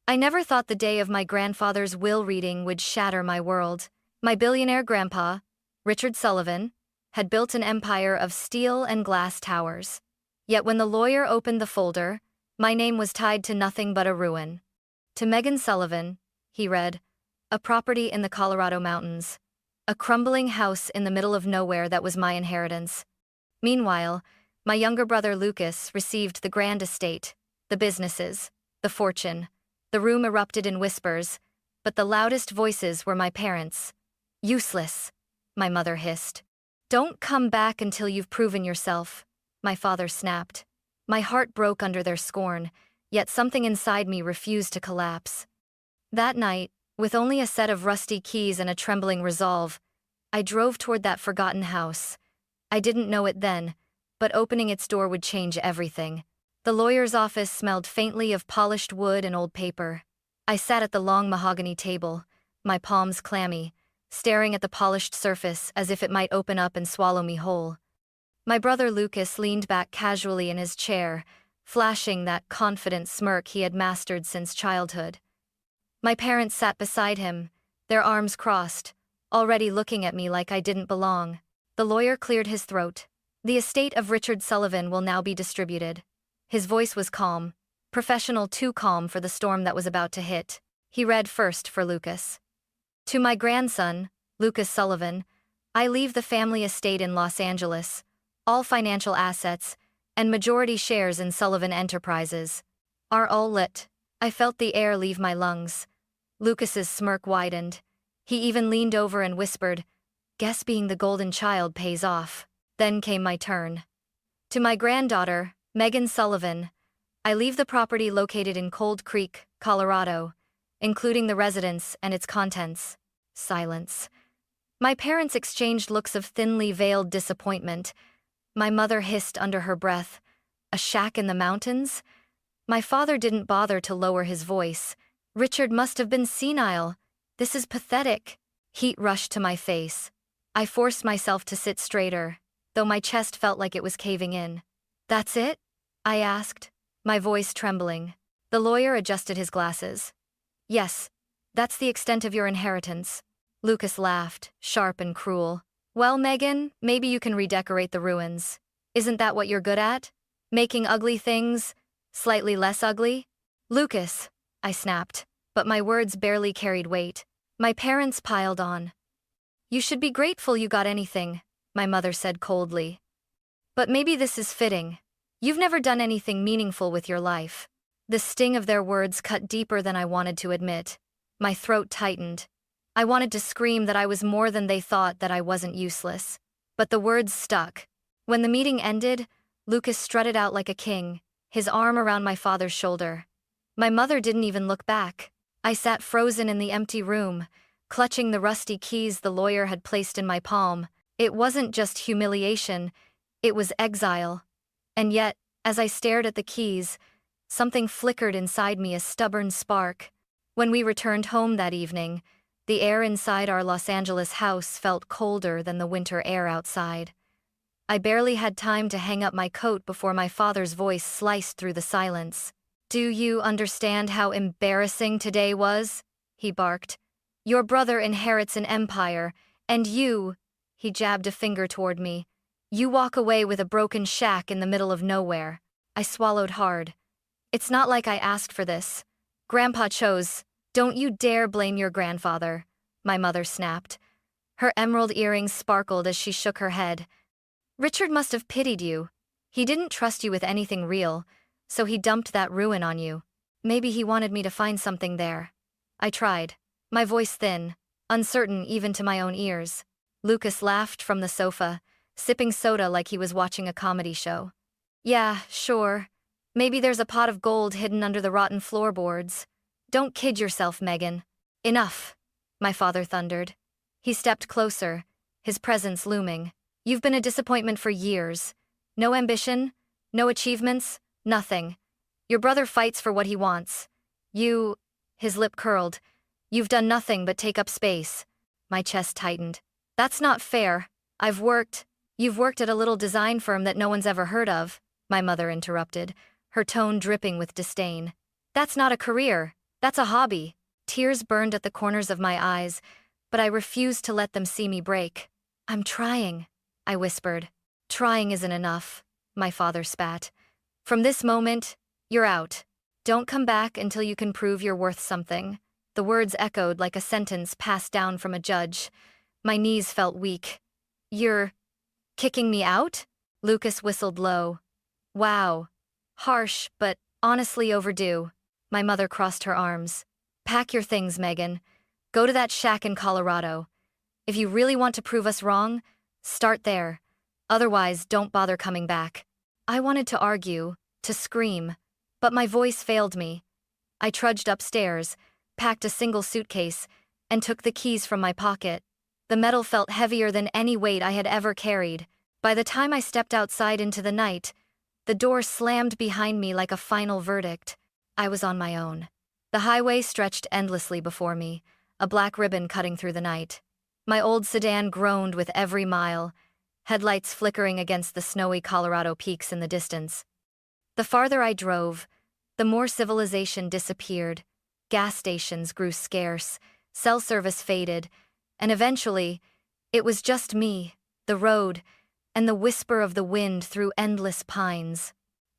I never thought the day of my grandfather's will reading would shatter my world. My billionaire grandpa, Richard Sullivan, had built an empire of steel and glass towers. Yet when the lawyer opened the folder, my name was tied to nothing but a ruin. To Megan Sullivan, he read, a property in the Colorado mountains, a crumbling house in the middle of nowhere that was my inheritance. Meanwhile, my younger brother Lucas received the grand estate, the businesses, the fortune. The room erupted in whispers, but the loudest voices were my parents. Useless, my mother hissed. Don't come back until you've proven yourself, my father snapped. My heart broke under their scorn, yet something inside me refused to collapse. That night, with only a set of rusty keys and a trembling resolve, I drove toward that forgotten house. I didn't know it then, but opening its door would change everything. The lawyer's office smelled faintly of polished wood and old paper. I sat at the long mahogany table, my palms clammy, staring at the polished surface as if it might open up and swallow me whole. My brother Lucas leaned back casually in his chair, flashing that confident smirk he had mastered since childhood. My parents sat beside him, their arms crossed, already looking at me like I didn't belong. The lawyer cleared his throat. The estate of Richard Sullivan will now be distributed. His voice was calm, professional, too calm for the storm that was about to hit. He read first for Lucas. To my grandson, Lucas Sullivan, I leave the family estate in Los Angeles, all financial assets, and majority shares in Sullivan Enterprises. Are all lit. I felt the air leave my lungs. Lucas's smirk widened. He even leaned over and whispered, "Guess being the golden child pays off." Then came my turn. To my granddaughter, Megan Sullivan, I leave the property located in Cold Creek, Colorado, including the residence and its contents. Silence. My parents exchanged looks of thinly veiled disappointment. My mother hissed under her breath, "A shack in the mountains?" My father didn't bother to lower his voice. "Richard must have been senile. This is pathetic." Heat rushed to my face. I forced myself to sit straighter, though my chest felt like it was caving in. "That's it?" I asked, my voice trembling. The lawyer adjusted his glasses. "Yes, that's the extent of your inheritance." Lucas laughed, sharp and cruel. "Well, Megan, maybe you can redecorate the ruins. Isn't that what you're good at? Making ugly things slightly less ugly?" "Lucas," I snapped, but my words barely carried weight. My parents piled on. "You should be grateful you got anything," my mother said coldly. "But maybe this is fitting. You've never done anything meaningful with your life." The sting of their words cut deeper than I wanted to admit. My throat tightened. I wanted to scream that I was more than they thought, that I wasn't useless. But the words stuck. When the meeting ended, Lucas strutted out like a king, his arm around my father's shoulder. My mother didn't even look back. I sat frozen in the empty room, clutching the rusty keys the lawyer had placed in my palm. It wasn't just humiliation, it was exile. And yet, as I stared at the keys, something flickered inside me, a stubborn spark. When we returned home that evening, the air inside our Los Angeles house felt colder than the winter air outside. I barely had time to hang up my coat before my father's voice sliced through the silence. "Do you understand how embarrassing today was?" he barked. "Your brother inherits an empire, and you," he jabbed a finger toward me, "you walk away with a broken shack in the middle of nowhere." I swallowed hard. "It's not like I asked for this. Grandpa chose." "Don't you dare blame your grandfather," my mother snapped. Her emerald earrings sparkled as she shook her head. "Richard must have pitied you. He didn't trust you with anything real, so he dumped that ruin on you. Maybe he wanted me to find something there." I tried, my voice thin, uncertain even to my own ears. Lucas laughed from the sofa, sipping soda like he was watching a comedy show. "Yeah, sure. Maybe there's a pot of gold hidden under the rotten floorboards. Don't kid yourself, Megan." "Enough," my father thundered. He stepped closer, his presence looming. "You've been a disappointment for years. No ambition, no achievements, nothing. Your brother fights for what he wants. You," his lip curled, "you've done nothing but take up space." My chest tightened. "That's not fair. You've worked at a little design firm that no one's ever heard of," my mother interrupted, her tone dripping with disdain. "That's not a career. That's a hobby. Tears burned at the corners of my eyes, but I refused to let them see me break. I'm trying, I whispered. Trying isn't enough, my father spat. From this moment, you're out. Don't come back until you can prove you're worth something. The words echoed like a sentence passed down from a judge. My knees felt weak. You're kicking me out? Lucas whistled low. Wow. Harsh, but honestly overdue. My mother crossed her arms. Pack your things, Megan. Go to that shack in Colorado. If you really want to prove us wrong, start there. Otherwise, don't bother coming back. I wanted to argue, to scream, but my voice failed me. I trudged upstairs, packed a single suitcase, and took the keys from my pocket. The metal felt heavier than any weight I had ever carried. By the time I stepped outside into the night, the door slammed behind me like a final verdict. I was on my own. The highway stretched endlessly before me, a black ribbon cutting through the night. My old sedan groaned with every mile, headlights flickering against the snowy Colorado peaks in the distance. The farther I drove, the more civilization disappeared. Gas stations grew scarce, cell service faded, and eventually, it was just me, the road, and the whisper of the wind through endless pines.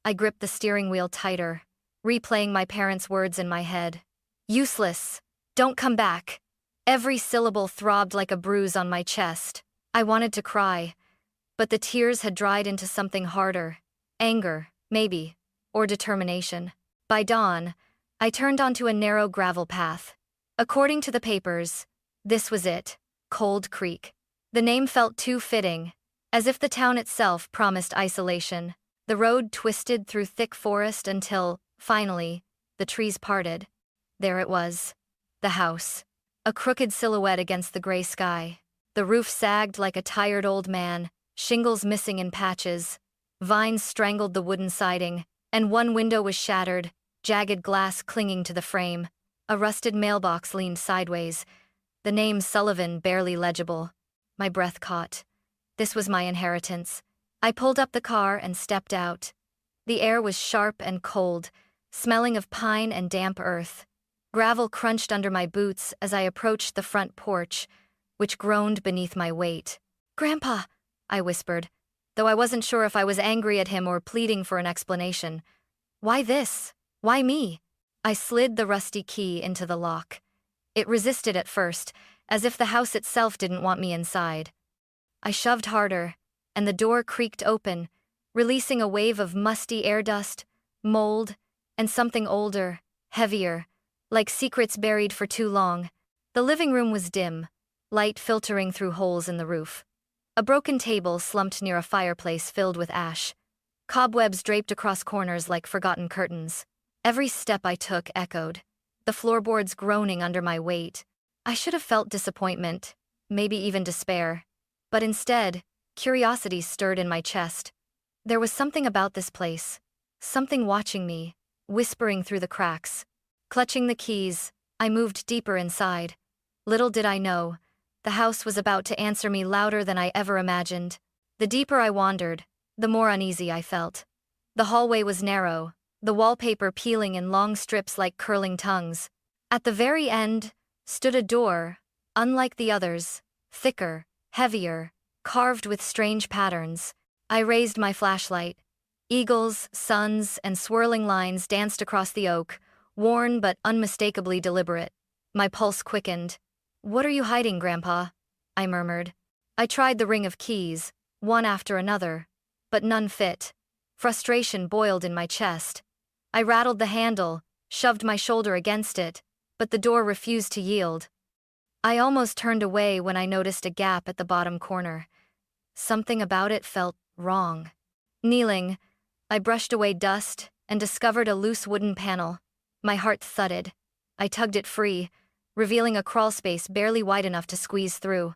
I gripped the steering wheel tighter, replaying my parents' words in my head. Useless. Don't come back. Every syllable throbbed like a bruise on my chest. I wanted to cry, but the tears had dried into something harder. Anger, maybe, or determination. By dawn, I turned onto a narrow gravel path. According to the papers, this was it, Cold Creek. The name felt too fitting, as if the town itself promised isolation. The road twisted through thick forest until, finally, the trees parted. There it was. The house. A crooked silhouette against the gray sky. The roof sagged like a tired old man, shingles missing in patches. Vines strangled the wooden siding, and one window was shattered, jagged glass clinging to the frame. A rusted mailbox leaned sideways, the name Sullivan barely legible. My breath caught. This was my inheritance. I pulled up the car and stepped out. The air was sharp and cold, smelling of pine and damp earth. Gravel crunched under my boots as I approached the front porch, which groaned beneath my weight. "Grandpa," I whispered, though I wasn't sure if I was angry at him or pleading for an explanation. "Why this? Why me?" I slid the rusty key into the lock. It resisted at first, as if the house itself didn't want me inside. I shoved harder, and the door creaked open, releasing a wave of musty air dust, mold, and something older, heavier, like secrets buried for too long. The living room was dim, light filtering through holes in the roof. A broken table slumped near a fireplace filled with ash. Cobwebs draped across corners like forgotten curtains. Every step I took echoed, the floorboards groaning under my weight. I should have felt disappointment, maybe even despair. But instead, curiosity stirred in my chest. There was something about this place, something watching me, whispering through the cracks. Clutching the keys, I moved deeper inside. Little did I know, the house was about to answer me louder than I ever imagined. The deeper I wandered, the more uneasy I felt. The hallway was narrow, the wallpaper peeling in long strips like curling tongues. At the very end stood a door, unlike the others, thicker, heavier, carved with strange patterns. I raised my flashlight. Eagles, suns, and swirling lines danced across the oak, worn but unmistakably deliberate. My pulse quickened. "What are you hiding, Grandpa?" I murmured. I tried the ring of keys, one after another, but none fit. Frustration boiled in my chest. I rattled the handle, shoved my shoulder against it, but the door refused to yield. I almost turned away when I noticed a gap at the bottom corner. Something about it felt wrong. Kneeling, I brushed away dust and discovered a loose wooden panel. My heart thudded. I tugged it free, revealing a crawl space barely wide enough to squeeze through.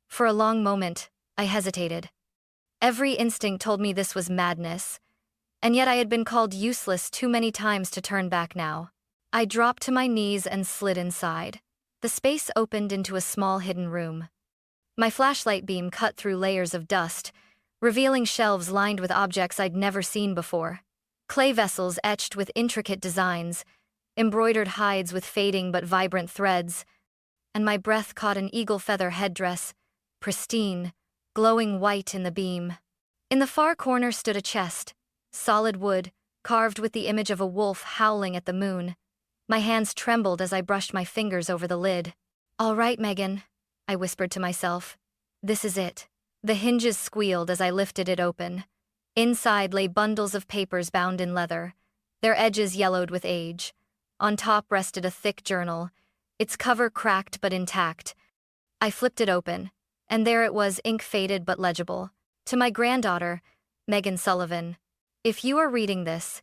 For a long moment, I hesitated. Every instinct told me this was madness, and yet I had been called useless too many times to turn back now. I dropped to my knees and slid inside. The space opened into a small hidden room. My flashlight beam cut through layers of dust, revealing shelves lined with objects I'd never seen before. Clay vessels etched with intricate designs, embroidered hides with fading but vibrant threads, and my breath caught an eagle feather headdress, pristine, glowing white in the beam. In the far corner stood a chest, solid wood, carved with the image of a wolf howling at the moon. My hands trembled as I brushed my fingers over the lid. "All right, Megan," I whispered to myself. "This is it." The hinges squealed as I lifted it open. Inside lay bundles of papers bound in leather, their edges yellowed with age. On top rested a thick journal, its cover cracked but intact. I flipped it open, and there it was, ink-faded but legible. To my granddaughter, Megan Sullivan. If you are reading this,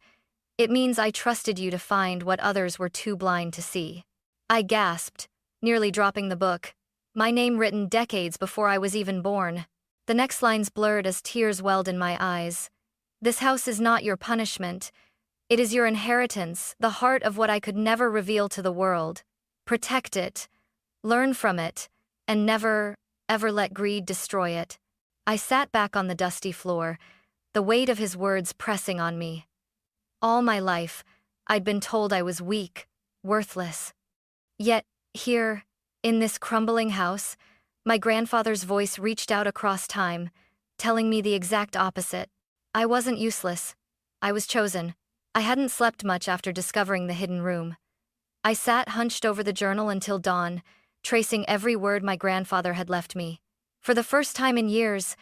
it means I trusted you to find what others were too blind to see. I gasped, nearly dropping the book, my name written decades before I was even born. The next lines blurred as tears welled in my eyes. "This house is not your punishment. It is your inheritance, the heart of what I could never reveal to the world. Protect it, learn from it, and never, ever let greed destroy it." I sat back on the dusty floor, the weight of his words pressing on me. All my life, I'd been told I was weak, worthless. Yet, here, in this crumbling house, my grandfather's voice reached out across time, telling me the exact opposite. I wasn't useless. I was chosen. I hadn't slept much after discovering the hidden room. I sat hunched over the journal until dawn, tracing every word my grandfather had left me. For the first time in years,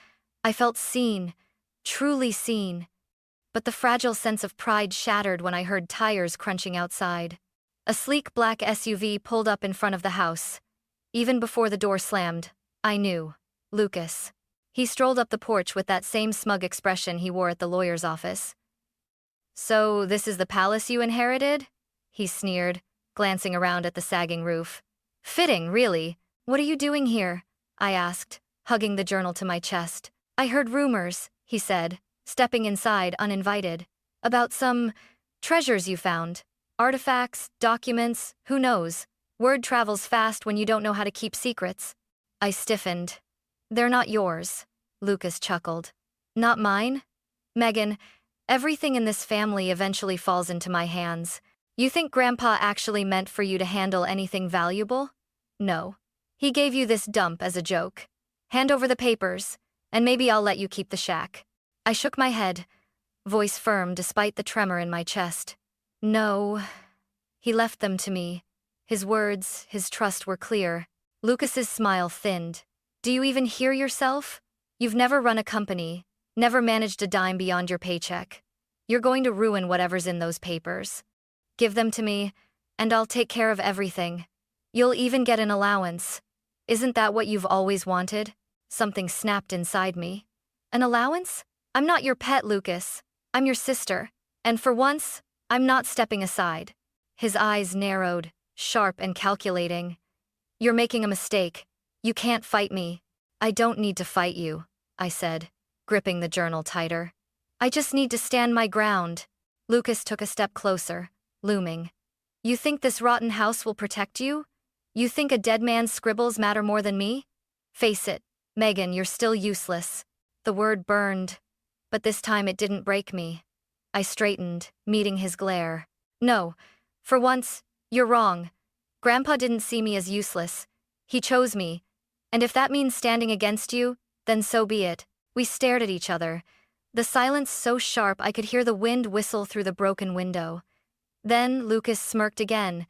I felt seen, truly seen. But the fragile sense of pride shattered when I heard tires crunching outside. A sleek black SUV pulled up in front of the house. Even before the door slammed, I knew. Lucas. He strolled up the porch with that same smug expression he wore at the lawyer's office. "So this is the palace you inherited?" he sneered, glancing around at the sagging roof. "Fitting, really. What are you doing here?" I asked, hugging the journal to my chest. "I heard rumors," he said, stepping inside uninvited, "about some treasures you found. Artifacts, documents, who knows? Word travels fast when you don't know how to keep secrets." I stiffened. "They're not yours," Lucas chuckled. "Not mine? Megan, everything in this family eventually falls into my hands. You think Grandpa actually meant for you to handle anything valuable? No. He gave you this dump as a joke. Hand over the papers, and maybe I'll let you keep the shack." I shook my head, voice firm despite the tremor in my chest. "No." He left them to me. His words, his trust were clear. Lucas's smile thinned. "Do you even hear yourself? You've never run a company, never managed a dime beyond your paycheck. You're going to ruin whatever's in those papers. Give them to me, and I'll take care of everything. You'll even get an allowance. Isn't that what you've always wanted?" Something snapped inside me. "An allowance? I'm not your pet, Lucas. I'm your sister. And for once, I'm not stepping aside." His eyes narrowed, sharp and calculating. "You're making a mistake. You can't fight me." "I don't need to fight you," I said, gripping the journal tighter. "I just need to stand my ground." Lucas took a step closer, looming. "You think this rotten house will protect you? You think a dead man's scribbles matter more than me? Face it, Megan, you're still useless." The word burned, but this time it didn't break me. I straightened, meeting his glare. "No, for once, you're wrong. Grandpa didn't see me as useless. He chose me. And if that means standing against you, then so be it." We stared at each other, the silence so sharp I could hear the wind whistle through the broken window. Then Lucas smirked again,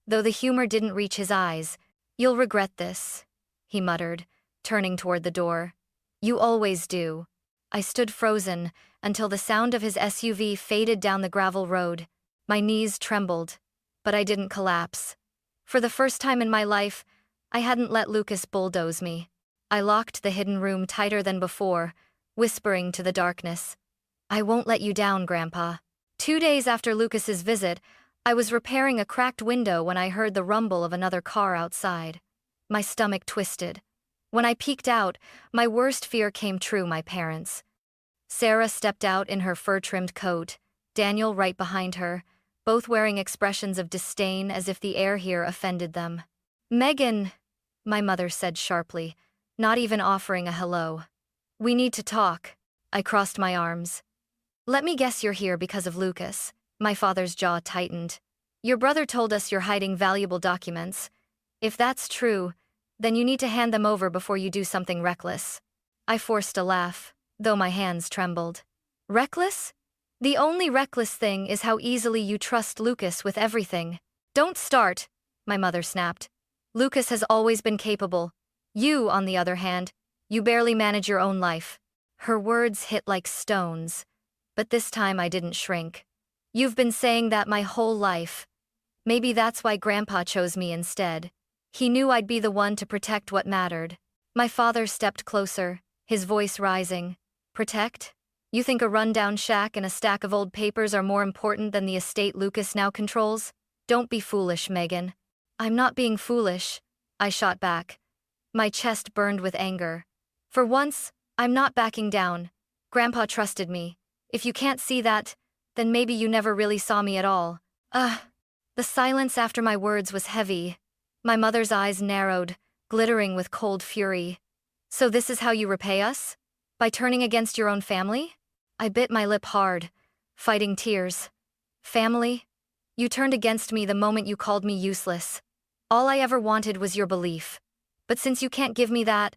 though the humor didn't reach his eyes. "You'll regret this," he muttered, turning toward the door. "You always do." I stood frozen until the sound of his SUV faded down the gravel road. My knees trembled, but I didn't collapse. For the first time in my life, I hadn't let Lucas bulldoze me. I locked the hidden room tighter than before, whispering to the darkness, "I won't let you down, Grandpa." 2 days after Lucas's visit, I was repairing a cracked window when I heard the rumble of another car outside. My stomach twisted. When I peeked out, my worst fear came true, my parents. Sarah stepped out in her fur-trimmed coat, Daniel right behind her, both wearing expressions of disdain as if the air here offended them. "Megan," my mother said sharply, not even offering a hello. "We need to talk." I crossed my arms. "Let me guess you're here because of Lucas." My father's jaw tightened. Your brother told us you're hiding valuable documents. If that's true, then you need to hand them over before you do something reckless. I forced a laugh, though my hands trembled. Reckless? The only reckless thing is how easily you trust Lucas with everything. Don't start, my mother snapped. Lucas has always been capable. You, on the other hand, you barely manage your own life. Her words hit like stones, but this time I didn't shrink. You've been saying that my whole life. Maybe that's why Grandpa chose me instead. He knew I'd be the one to protect what mattered. My father stepped closer, his voice rising. Protect? You think a rundown shack and a stack of old papers are more important than the estate Lucas now controls? Don't be foolish, Megan. I'm not being foolish, I shot back. My chest burned with anger. For once, I'm not backing down. Grandpa trusted me. If you can't see that, then maybe you never really saw me at all. The silence after my words was heavy. My mother's eyes narrowed, glittering with cold fury. So this is how you repay us? By turning against your own family? I bit my lip hard, fighting tears. Family? You turned against me the moment you called me useless. All I ever wanted was your belief. But since you can't give me that,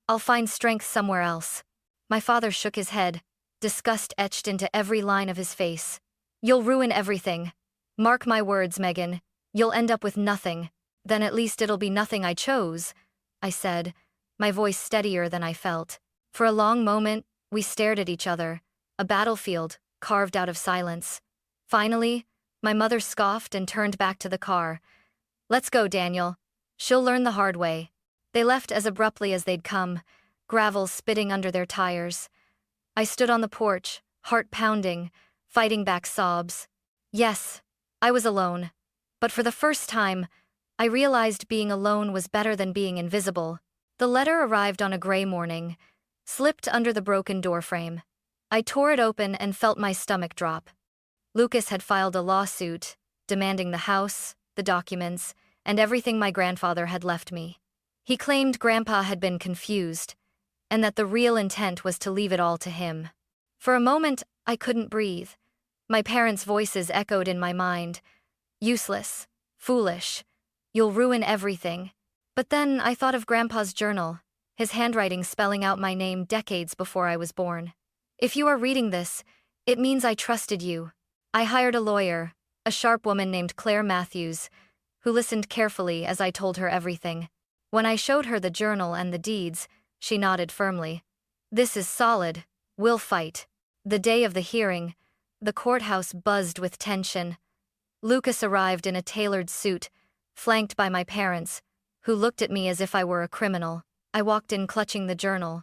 I'll find strength somewhere else. My father shook his head, disgust etched into every line of his face. You'll ruin everything. Mark my words, Megan. You'll end up with nothing. Then at least it'll be nothing I chose, I said, my voice steadier than I felt. For a long moment, we stared at each other, a battlefield carved out of silence. Finally, my mother scoffed and turned back to the car. Let's go, Daniel. She'll learn the hard way. They left as abruptly as they'd come, gravel spitting under their tires. I stood on the porch, heart pounding, fighting back sobs. Yes, I was alone. But for the first time, I realized being alone was better than being invisible. The letter arrived on a gray morning, slipped under the broken doorframe. I tore it open and felt my stomach drop. Lucas had filed a lawsuit, demanding the house, the documents, and everything my grandfather had left me. He claimed Grandpa had been confused, and that the real intent was to leave it all to him. For a moment, I couldn't breathe. My parents' voices echoed in my mind. Useless, foolish, you'll ruin everything. But then I thought of Grandpa's journal, his handwriting spelling out my name decades before I was born. If you are reading this, it means I trusted you. I hired a lawyer, a sharp woman named Claire Matthews, who listened carefully as I told her everything. When I showed her the journal and the deeds, she nodded firmly. This is solid. We'll fight. The day of the hearing, the courthouse buzzed with tension. Lucas arrived in a tailored suit, flanked by my parents, who looked at me as if I were a criminal. I walked in clutching the journal,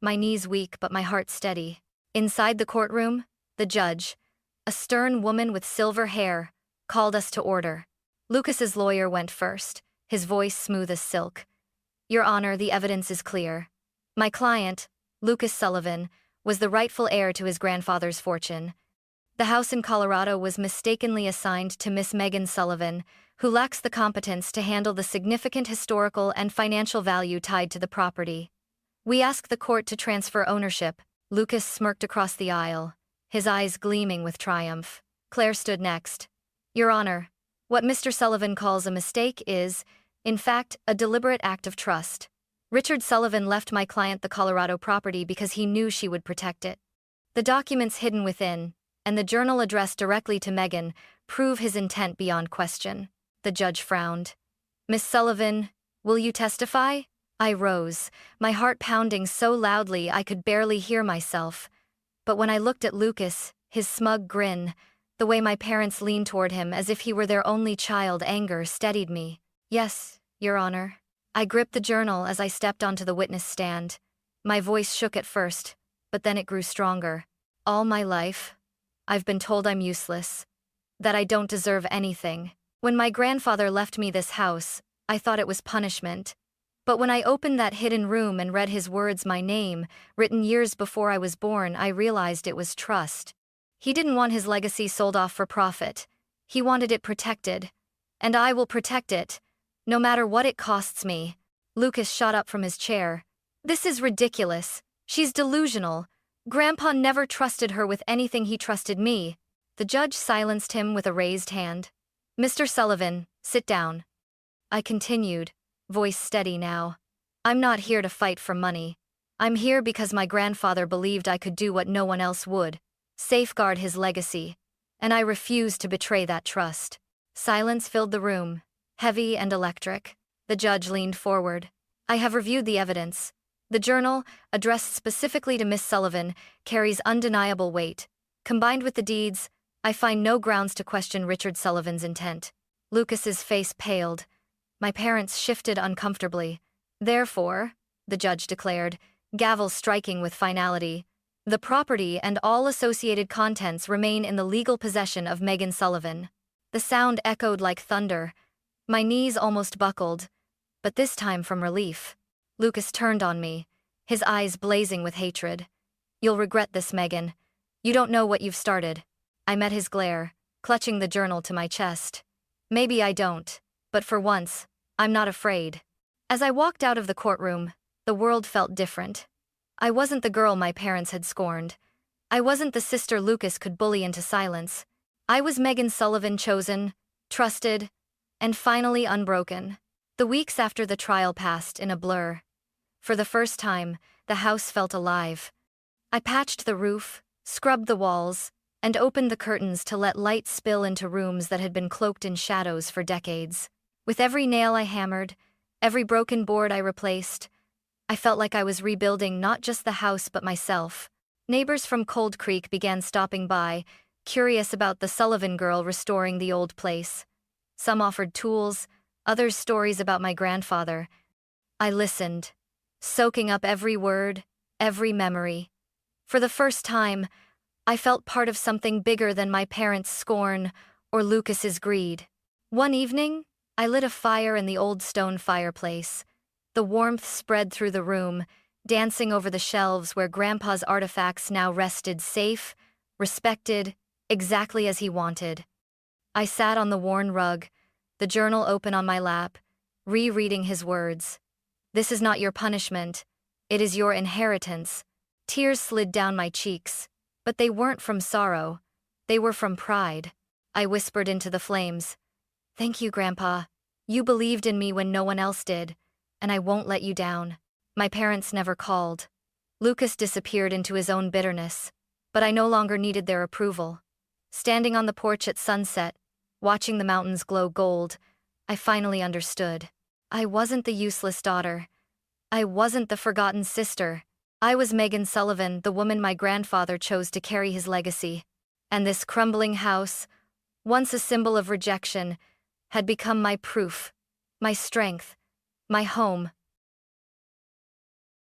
my knees weak but my heart steady. Inside the courtroom, the judge, a stern woman with silver hair, called us to order. Lucas's lawyer went first, his voice smooth as silk. Your Honor, the evidence is clear. My client, Lucas Sullivan, was the rightful heir to his grandfather's fortune. The house in Colorado was mistakenly assigned to Miss Megan Sullivan, who lacks the competence to handle the significant historical and financial value tied to the property. We ask the court to transfer ownership. Lucas smirked across the aisle, his eyes gleaming with triumph. Claire stood next. Your Honor, what Mr. Sullivan calls a mistake is, in fact, a deliberate act of trust. Richard Sullivan left my client the Colorado property because he knew she would protect it. The documents hidden within, and the journal addressed directly to Megan, prove his intent beyond question. The judge frowned. Miss Sullivan, will you testify? I rose, my heart pounding so loudly I could barely hear myself. But when I looked at Lucas, his smug grin, the way my parents leaned toward him as if he were their only child, anger steadied me. Yes, Your Honor. I gripped the journal as I stepped onto the witness stand. My voice shook at first, but then it grew stronger. All my life, I've been told I'm useless, that I don't deserve anything. When my grandfather left me this house, I thought it was punishment. But when I opened that hidden room and read his words, my name, written years before I was born, I realized it was trust. He didn't want his legacy sold off for profit. He wanted it protected. And I will protect it, no matter what it costs me. Lucas shot up from his chair. This is ridiculous. She's delusional. Grandpa never trusted her with anything he trusted me. The judge silenced him with a raised hand. Mr. Sullivan, sit down. I continued, voice steady now. I'm not here to fight for money. I'm here because my grandfather believed I could do what no one else would, safeguard his legacy, and I refused to betray that trust. Silence filled the room, heavy and electric. The judge leaned forward. I have reviewed the evidence. The journal, addressed specifically to Miss Sullivan, carries undeniable weight. Combined with the deeds, I find no grounds to question Richard Sullivan's intent. Lucas's face paled. My parents shifted uncomfortably. Therefore, the judge declared, gavel striking with finality, the property and all associated contents remain in the legal possession of Megan Sullivan. The sound echoed like thunder. My knees almost buckled, but this time from relief. Lucas turned on me, his eyes blazing with hatred. You'll regret this, Megan. You don't know what you've started. I met his glare, clutching the journal to my chest. Maybe I don't, but for once, I'm not afraid. As I walked out of the courtroom, the world felt different. I wasn't the girl my parents had scorned. I wasn't the sister Lucas could bully into silence. I was Megan Sullivan, chosen, trusted, and finally unbroken. The weeks after the trial passed in a blur. For the first time, the house felt alive. I patched the roof, scrubbed the walls, and opened the curtains to let light spill into rooms that had been cloaked in shadows for decades. With every nail I hammered, every broken board I replaced, I felt like I was rebuilding not just the house but myself. Neighbors from Cold Creek began stopping by, curious about the Sullivan girl restoring the old place. Some offered tools, others stories about my grandfather. I listened, soaking up every word, every memory. For the first time, I felt part of something bigger than my parents' scorn or Lucas's greed. One evening, I lit a fire in the old stone fireplace. The warmth spread through the room, dancing over the shelves where Grandpa's artifacts now rested safe, respected, exactly as he wanted. I sat on the worn rug, the journal open on my lap, rereading his words. This is not your punishment. It is your inheritance. Tears slid down my cheeks, but they weren't from sorrow. They were from pride. I whispered into the flames. Thank you, Grandpa. You believed in me when no one else did, and I won't let you down. My parents never called. Lucas disappeared into his own bitterness, but I no longer needed their approval. Standing on the porch at sunset, watching the mountains glow gold, I finally understood. I wasn't the useless daughter. I wasn't the forgotten sister. I was Megan Sullivan, the woman my grandfather chose to carry his legacy. And this crumbling house, once a symbol of rejection, had become my proof, my strength, my home.